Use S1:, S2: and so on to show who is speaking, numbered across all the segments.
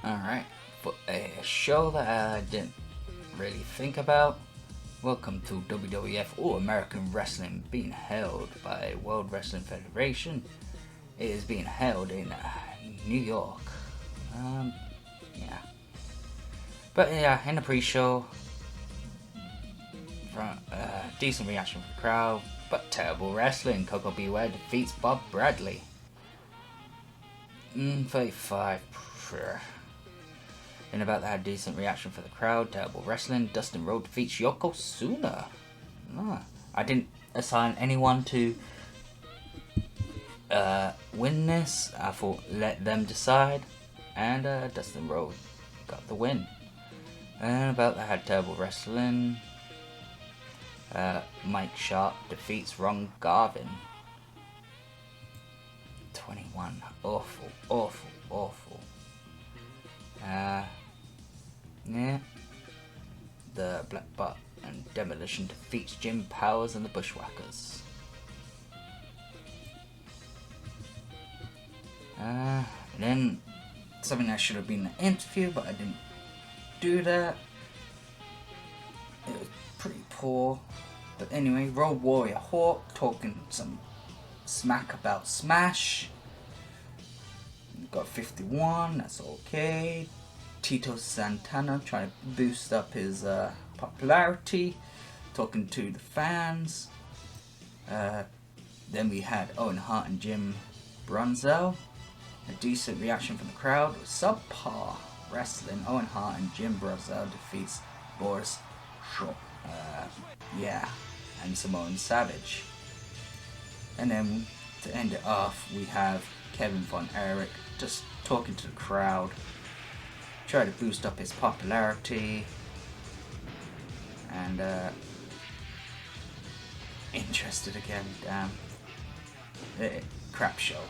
S1: Alright, for a show that I didn't really think about, welcome to WWF All American Wrestling, being held by World Wrestling Federation. It is being held in New York. Yeah. But yeah, in the pre-show, decent reaction from the crowd, but terrible wrestling. Koko B. Ware defeats Bob Bradley. 35. And about that, decent reaction for the crowd, terrible wrestling. Dustin Rhodes defeats Yokozuna. I didn't assign anyone to win this. I thought let them decide, and Dustin Rhodes got the win. And about that, terrible wrestling. Mike Sharp defeats Ron Garvin. 21. Awful. Yeah. The Black Butt and Demolition defeats Jim Powers and the Bushwhackers. And then something that should have been an interview, but I didn't do that. It was pretty poor. But anyway, Road Warrior Hawk talking some smack about Smash. Got 51, that's okay. Tito Santana trying to boost up his popularity, talking to the fans. Then we had Owen Hart and Jim Brunzell. A decent reaction from the crowd with subpar wrestling. Owen Hart and Jim Brunzell defeats Boris Shaw. And Samoan Savage. And then to end it off, we have Kevin Von Erich just talking to the crowd, try to boost up his popularity, and interested again. Damn, crap show.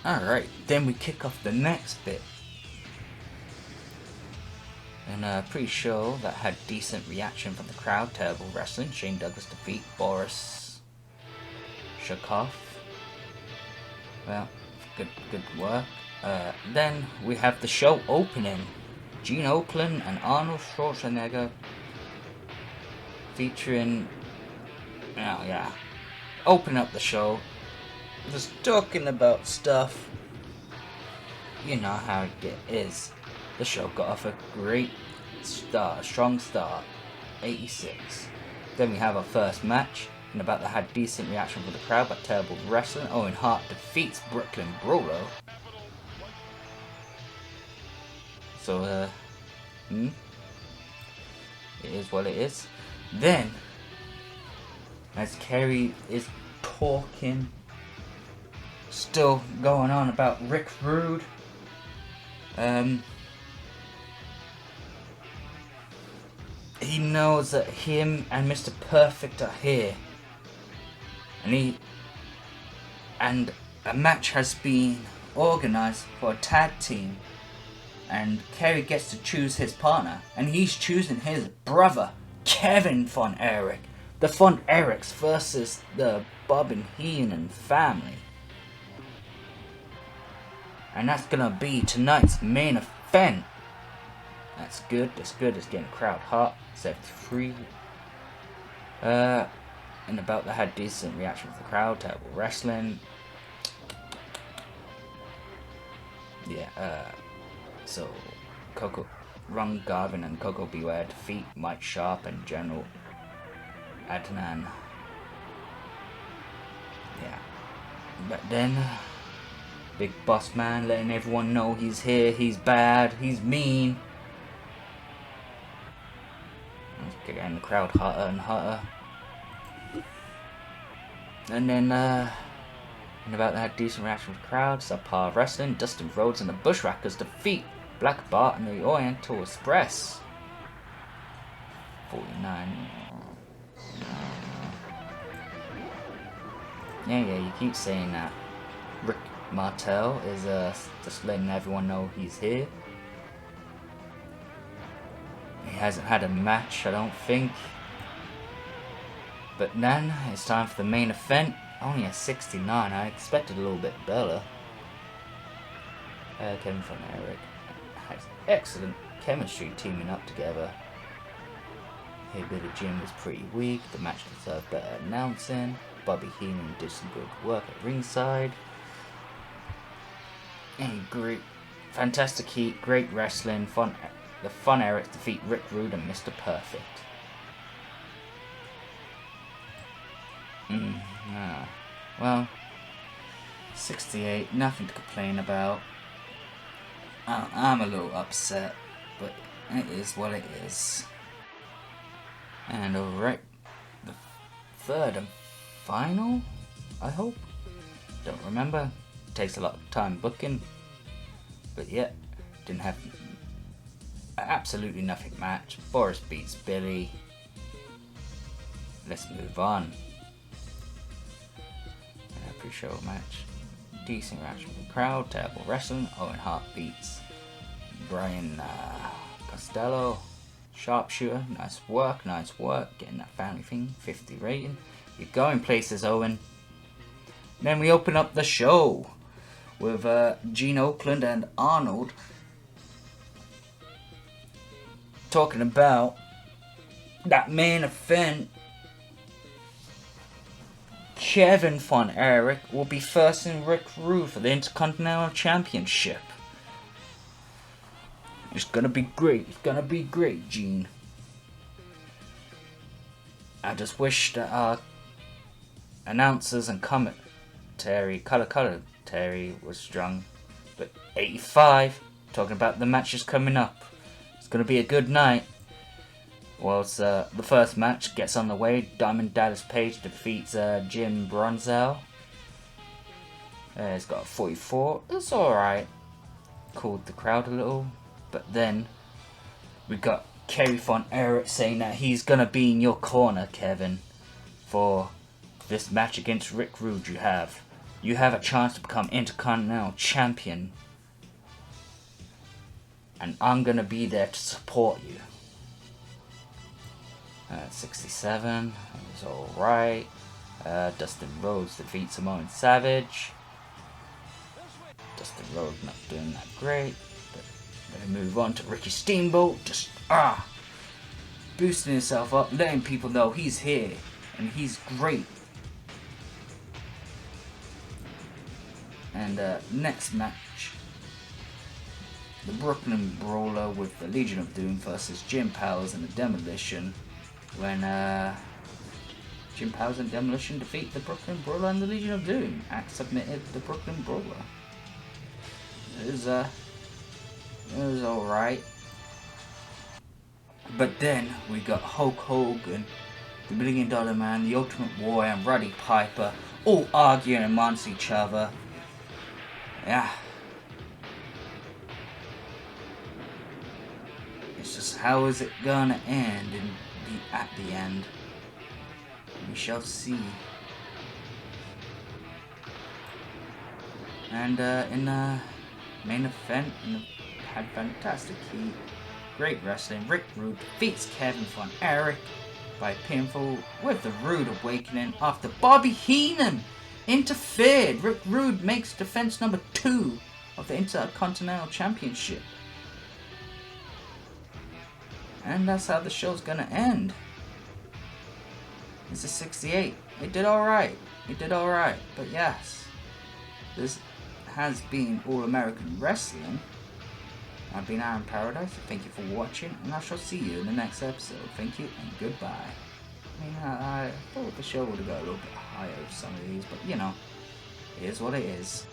S1: Alright, then we kick off the next bit. In a pre-show that had decent reaction from the crowd, terrible wrestling. Shane Douglas defeat Boris Shakov. Well, good work. Then we have the show opening. Gene Oakland and Arnold Schwarzenegger featuring, open up the show, just talking about stuff. You know how it is. The show got off a great start, a strong start, 86. Then we have our first match, and about that had decent reaction from the crowd, but terrible wrestling. Owen Hart defeats Brooklyn Brawler. So, it is what it is. Then, as Kerry is talking, still going on about Rick Rude, he knows that him and Mr. Perfect are here, and a match has been organized for a tag team, and Kerry gets to choose his partner, and he's choosing his brother, Kevin Von Erich. The Von Erichs versus the Bob and Heenan family, and that's gonna be tonight's main event. That's good. It's getting the crowd hot. 73. And about that had decent reaction from the crowd. Terrible wrestling. So Ron Garvin and Koko B. Ware defeat Mike Sharp and General Adnan. Yeah. But then Big Boss Man letting everyone know he's here, he's bad, he's mean. Getting the crowd hotter and hotter. And then, and about that decent reaction from the crowd, subpar wrestling. Dustin Rhodes and the Bushwhackers defeat Black Bart and the Oriental Express. 49. Yeah, you keep saying that. Rick Martel is just letting everyone know he's here. He hasn't had a match, I don't think. But then, it's time for the main event. Only a 69, I expected a little bit better. Kevin Von Erich has excellent chemistry teaming up together. Hillbilly Jim was pretty weak. The match deserved better announcing. Bobby Heenan did some good work at ringside. And great, fantastic heat, great wrestling. The Von Erich defeat Rick Rude and Mr. Perfect. Well, 68, nothing to complain about. I'm a little upset, but it is what it is. And alright, the third and final, I hope. Don't remember. Takes a lot of time booking. But yeah, didn't have absolutely nothing match. Boris beats Billy. Let's move on. Pre-show match. Decent reaction from the crowd. Terrible wrestling. Owen Hart beats Brian Costello. Sharpshooter. Nice work. Getting that family thing. 50 rating. You're going places, Owen. Then we open up the show with Gene Oakland and Arnold talking about that main event. Kevin Von Erich will be facing Rick Rude for the Intercontinental Championship. It's gonna be great. It's gonna be great, Gene. I just wish that our announcers and color commentary was strong. But 85, talking about the matches coming up. It's gonna be a good night. Whilst the first match gets on the way, Diamond Dallas Page defeats Jim Bronzell. He's got a 44. It's alright. Cooled the crowd a little. But then we got Kerry Von Erich saying that he's going to be in your corner, Kevin, for this match against Rick Rude you have. You have a chance to become Intercontinental Champion. And I'm going to be there to support you. 67, it was alright. Dustin Rhodes defeats Samoan Savage. Dustin Rhodes not doing that great, but then we move on to Ricky Steamboat, just boosting himself up, letting people know he's here and he's great. And next match, the Brooklyn Brawler with the Legion of Doom versus Jim Powers and the Demolition. When Jim Powers and Demolition defeat the Brooklyn Brawler and the Legion of Doom. Axe submitted the Brooklyn Brawler. It was alright. But then we got Hulk Hogan, the $1 Million Man, the Ultimate Warrior, and Roddy Piper all arguing amongst each other. Yeah. It's just, how is it gonna end at the end? We shall see. And in the main event, had fantastic heat, great wrestling. Rick Rude defeats Kevin Von Erich by pinfall with the Rude Awakening after Bobby Heenan interfered. Rick Rude makes defense number 2 of the Intercontinental Championship. And that's how the show's gonna end. This is 68. It did alright. But yes, this has been All American Wrestling. I've been Aaron Paradise. Thank you for watching, and I shall see you in the next episode. Thank you, and goodbye. I mean, I thought the show would have got a little bit higher with some of these, but you know, it is what it is.